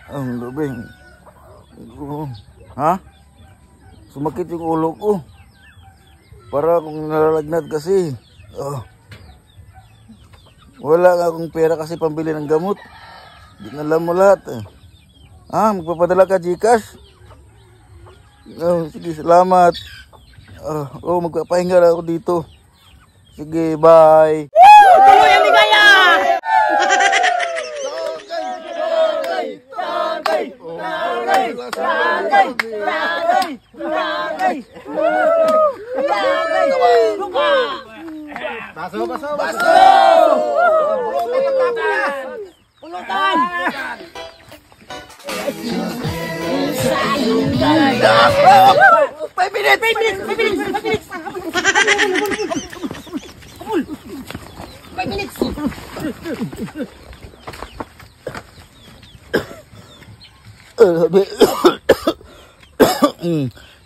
Ang lubing. Ha? Sumakit yung ulo ko. Para akong nalalagnat kasi. Wala nga akong pera kasi pambili ng gamot. Di na alam mo lahat. Magpapadala ka Gcash? Sige, salamat. Magpapahinga na ako dito. Sige, bye. Tuloy ang ligaya! Baso! Pulutan! 5 minutes! 5 minutes! 5 minutes! 5 minutes!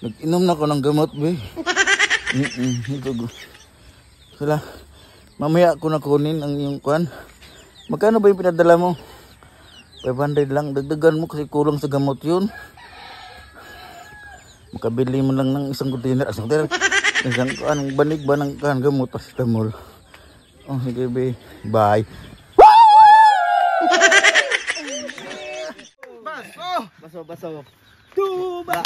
Nag-inom na ako ng gamot, be. Sala, mamaya ako na kunin ang iyong kwan. Magkano ba yung pinadala mo? 500 lang. Dagdagan mo kasi kulang sa gamot yun. Makabili mo lang ng isang container. Isang banig ba ng gamot. Pastamol. Sige, be. Bye. Baso. Tuba!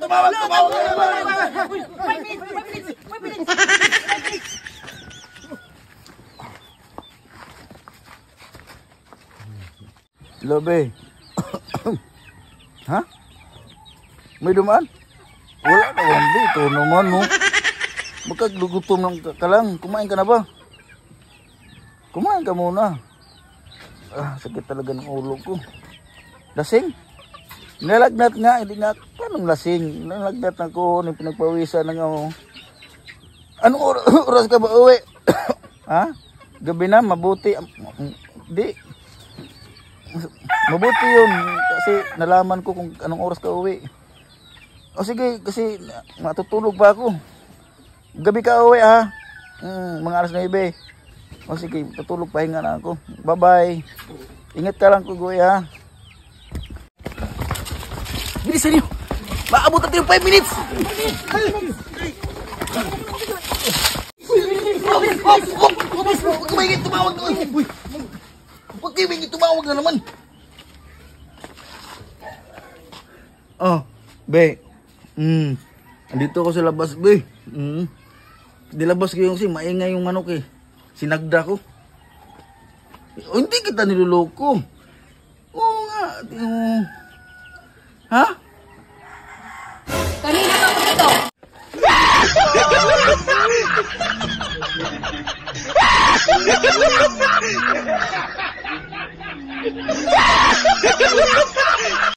Tumawag! 5 minutes! Lobe. Ha? May dumaan? Wala na wandi. Ito naman, no? Magkagutom lang ka lang. Kumain ka na ba? Kumain ka muna. Sakit talaga ng ulo ko. Lasing? Nalagnat nga. Hindi nga. Anong lasing? Nalagnat na ko. Pinagpawisan ng Anong oras ka ba uwi? Ha? Gabi na? Mabuti. Di. Mabuti yun. Kasi nalaman ko kung anong oras ka uwi. Sige. Kasi matutulog pa ako. Gabi ka uwi, ha? Mga alas 9. Sige. Tutulog pa. Hinga na ako. Bye-bye. Ingat ka lang, Kugoy, ha? Bilisan niyo. Maabot natin yung 5 minutes. Huwag kumingin tumawag na. Huwag kumingin tumawag na naman. Be. Andito ako sa labas, be. Dilabas ko yung maingay yung manok eh. Sinagda ko. Hindi kita niluloko. Oo nga. Ha? Kanina pa ako dito.